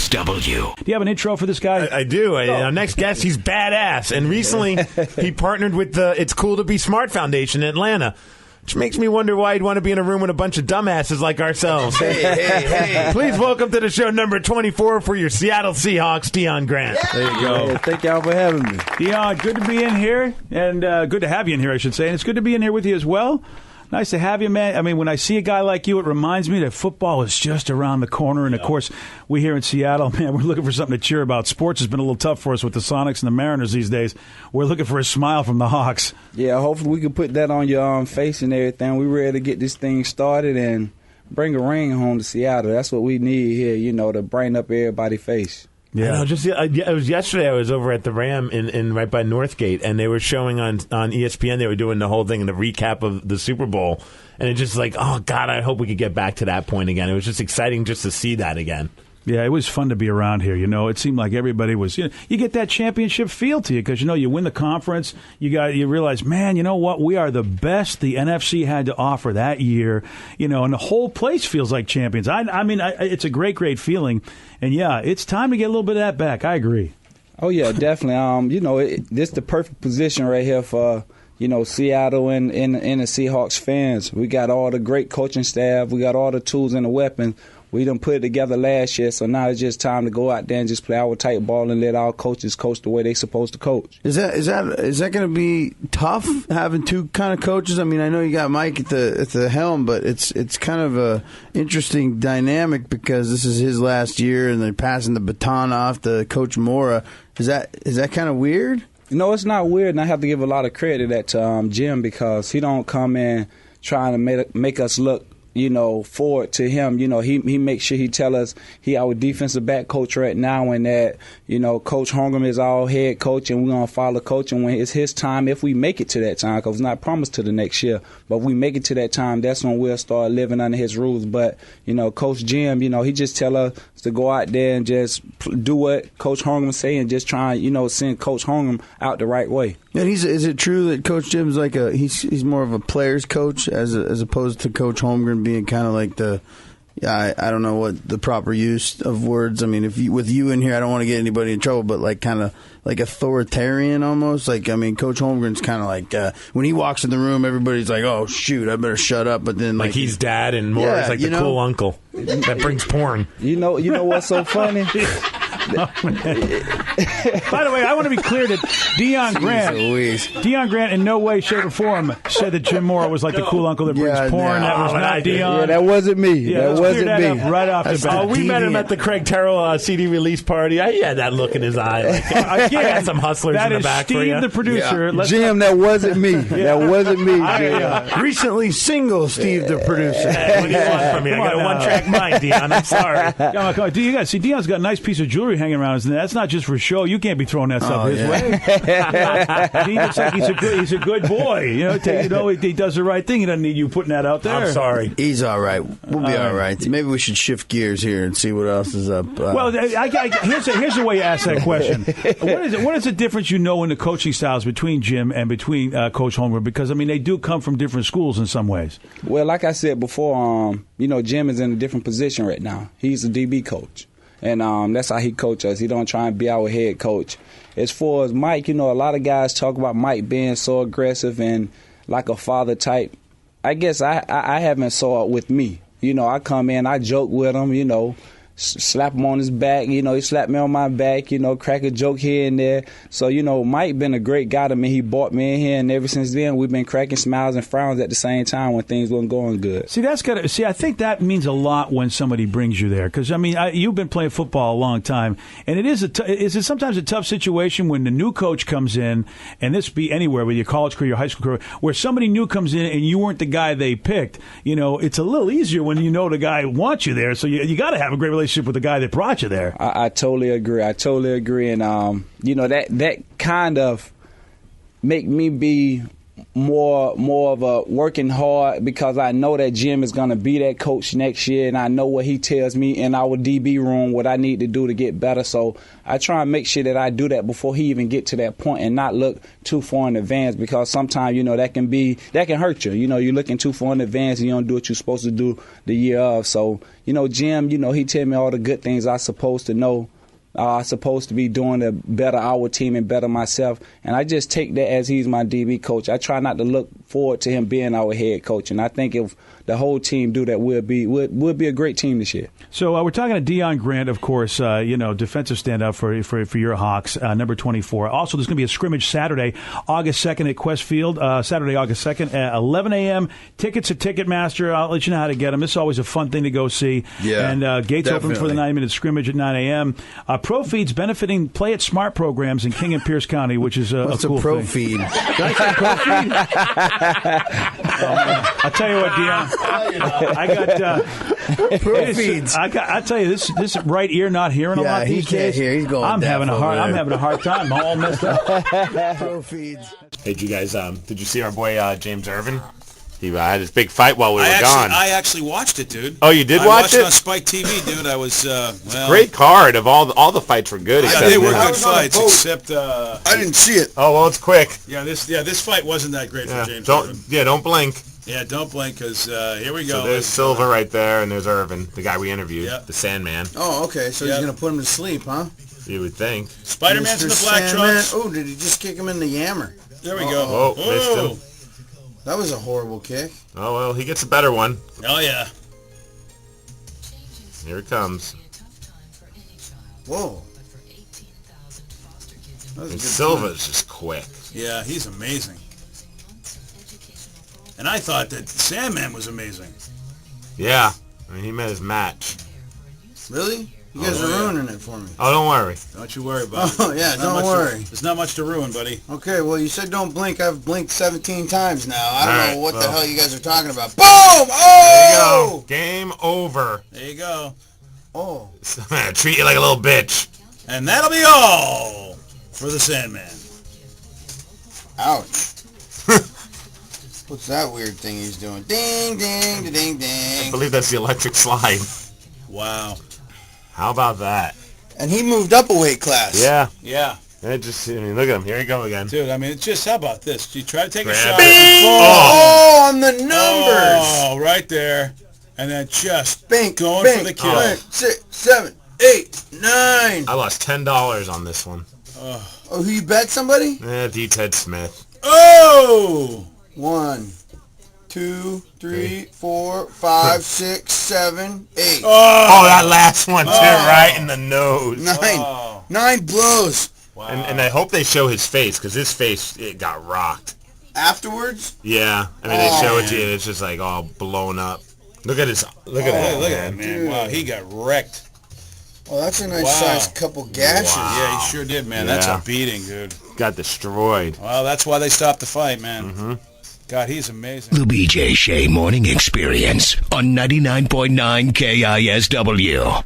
KXSW. Do you have an intro for this guy? I do. Our next guest, he's badass. And recently, he partnered with the It's Cool to Be Smart Foundation in Atlanta, which makes me wonder why he'd want to be in a room with a bunch of dumbasses like ourselves. Hey. Please welcome to the show number 24 for your Seattle Seahawks, Deon Grant. There you go. Hey, thank y'all for having me. Deon, good to be in here, and good to have you in here, I should say. And it's good to be in here with you as well. Nice to have you, man. I mean, when I see a guy like you, it reminds me that football is just around the corner. And, of course, we here in Seattle, man, we're looking for something to cheer about. Sports has been a little tough for us with the Sonics and the Mariners these days. We're looking for a smile from the Hawks. Yeah, hopefully we can put that on your face and everything. We're ready to get this thing started and bring a ring home to Seattle. That's what we need here, to brighten up everybody's face. Yeah, it was yesterday. I was over at the Ram in right by Northgate, and they were showing on ESPN. They were doing the whole thing and the recap of the Super Bowl, and it's just like, oh God, I hope we could get back to that point again. It was just exciting just to see that again. Yeah, it was fun to be around here. It seemed like everybody was. You get that championship feel to you because you win the conference. You realize, man, you know what? We are the best the NFC had to offer that year. And the whole place feels like champions. I mean, it's a great, great feeling. And yeah, it's time to get a little bit of that back. I agree. Oh yeah, definitely. This is the perfect position right here for Seattle and the Seahawks fans. We got all the great coaching staff. We got all the tools and the weapons. We done put it together last year, so now it's just time to go out there and just play our tight ball and let our coaches coach the way they supposed to coach. Is that going to be tough having two kind of coaches? I mean, I know you got Mike at the helm, but it's kind of a interesting dynamic because this is his last year and they're passing the baton off to Coach Mora. Is that kind of weird? No, it's not weird, and I have to give a lot of credit to Jim because he don't come in trying to make us look forward to him. He makes sure he tell us he our defensive back coach right now and that, Coach Holmgren is our head coach and we're going to follow coach. And when it's his time, if we make it to that time, because it's not promised to the next year, but if we make it to that time, that's when we'll start living under his rules. But, Coach Jim, he just tell us to go out there and just do what Coach Holmgren say and just try, send Coach Holmgren out the right way. And is it true that Coach Jim's like he's more of a player's coach as opposed to Coach Holmgren being kind of like I don't know what the proper use of words. I mean, with you in here, I don't want to get anybody in trouble, but like kind of like authoritarian almost. Like, I mean, Coach Holmgren's kind of like when he walks in the room, everybody's like, "Oh shoot, I better shut up." But then like he's dad and more is like the cool uncle that brings porn. You know what's so funny? By the way, I want to be clear that Deon Grant in no way, shape, or form said that Jim Mora was like the cool uncle that brings porn. That was not Deon. Yeah, that wasn't me. Yeah, that wasn't me. Right off the bat. We met him at the Craig Terrell CD release party. He had that look in his eye. Like, I got some hustlers in the back Steve, for you. The producer. Yeah. Jim, that wasn't me. That wasn't me, Jim. Recently single Steve, the producer. What do you want from me? I got a one-track mind, Deon. I'm sorry. Come on. Deon's got a nice piece of jewelry hanging around his neck. That's not just for show. You can't be throwing that stuff his way. He looks like he's a good boy. He does the right thing. He doesn't need you putting that out there. I'm sorry. He's all right. We'll be all right. Maybe we should shift gears here and see what else is up. Well, here's the way you ask that question. What is the difference in the coaching styles between Jim and between Coach Holmgren? Because, I mean, they do come from different schools in some ways. Well, like I said before, Jim is in a different position right now. He's a DB coach. And that's how he coaches us. He don't try and be our head coach. As far as Mike, a lot of guys talk about Mike being so aggressive and like a father type. I guess I haven't saw it with me. I come in, I joke with him, slap him on his back. He slapped me on my back, crack a joke here and there. So, Mike been a great guy to me. He brought me in here, and ever since then, we've been cracking smiles and frowns at the same time when things weren't going good. I think that means a lot when somebody brings you there. Because, I mean, you've been playing football a long time, and is it sometimes a tough situation when the new coach comes in, and this be anywhere, with your college career, your high school career, where somebody new comes in and you weren't the guy they picked. It's a little easier when the guy wants you there, so you got to have a great relationship with the guy that brought you there. I totally agree. And that kind of make me be more of a working hard because I know that Jim is going to be that coach next year, and I know what he tells me in our DB room what I need to do to get better. So I try and make sure that I do that before he even get to that point and not look too far in advance, because sometimes, that can hurt you. You're looking too far in advance and you don't do what you're supposed to do the year of. So, Jim, he tell me all the good things I'm supposed to know. I'm supposed to be doing to better our team and better myself. And I just take that as he's my DB coach. I try not to look forward to him being our head coach. And I think if the whole team do that, we'll be a great team this year. So we're talking to Deon Grant, of course, defensive standout for your Hawks, number 24. Also, there's going to be a scrimmage Saturday, August 2nd at Quest Field, Saturday, August 2nd at 11 a.m. Tickets at Ticketmaster. I'll let you know how to get them. This is always a fun thing to go see. Yeah, and gates definitely. open for the 90-minute scrimmage at 9 a.m. Pro Feed's benefiting Play It Smart programs in King and Pierce County, which is a cool Pro thing. Feed? Did I say Pro Feed? I'll tell you what, Deon. I got Pro Feeds. I tell you, this right ear not hearing a lot he these can't days. hear. He's going. I'm deaf having a over hard. there. I'm having a hard time. I'm all messed up. Pro Feeds. Hey, did you guys? Did you see our boy James Irvin? He had his big fight while we were gone. I actually watched it, dude. Oh, you did I watch watched it? on Spike TV, dude. I was Great card of all the fights were good. Yeah, except they were this. good fights, except I didn't see it. Oh well, it's quick. this fight wasn't that great for James. Don't blink. Yeah, don't blink, because here we go. So there's Silva right there, and there's Irvin, the guy we interviewed, Yeah. the Sandman. Oh, okay. So Yep. he's gonna put him to sleep, huh? You would think. Spider-Man's in the black Sandman. trunks. Oh, did he just kick him in the yammer? There we go. Whoa, missed him. That was a horrible kick. Oh well, he gets a better one. Oh yeah. Here it comes. Whoa. That was a And good Silva's just quick. Yeah, he's amazing. And I thought that Sandman was amazing. Yeah, I mean he met his match. point. Really? You guys are ruining it for me. Oh, don't worry. Don't you worry about it. Oh, yeah, don't worry. There's not much to ruin, buddy. Okay, well, you said don't blink. I've blinked 17 times now. I don't All know right, what the well. hell you guys are talking about. Boom! Oh! There you go. Game over. There you go. Oh. Treat you like a little bitch. And that'll be all for the Sandman. Ouch. What's that weird thing he's doing? Ding, ding, ding, I ding. believe that's the electric slide. Wow. How about that? And he moved up a weight class. Yeah. Yeah. I mean, look at him. Here you go again. Dude, I mean, it's just, how about this? You try to take Grab a shot. it. Oh, on the numbers. Oh, right there. And then just Bink, going bink, for the kill. 5, 6, 7, 8, 9. I lost $10 on this one. Oh, who you bet somebody? D. Ted Smith. Oh! 1, 2, 3, 4, 5, 6, 7, 8. Oh, that last one too, right in the nose. 9. Oh. 9 blows. Wow. And I hope they show his face, because his face, it got rocked. Afterwards? Yeah. I mean, they show it to you, and it's just like all blown up. Look at his. Look at that, Look at that, man. Dude. Wow, he got wrecked. Oh, that's a nice Wow. sized couple gashes. Wow. Yeah, he sure did, man. That's Yeah. a beating, dude. Got destroyed. Well, that's why they stopped the fight, man. God, he's amazing. The BJ Shea Morning Experience on 99.9 KISW.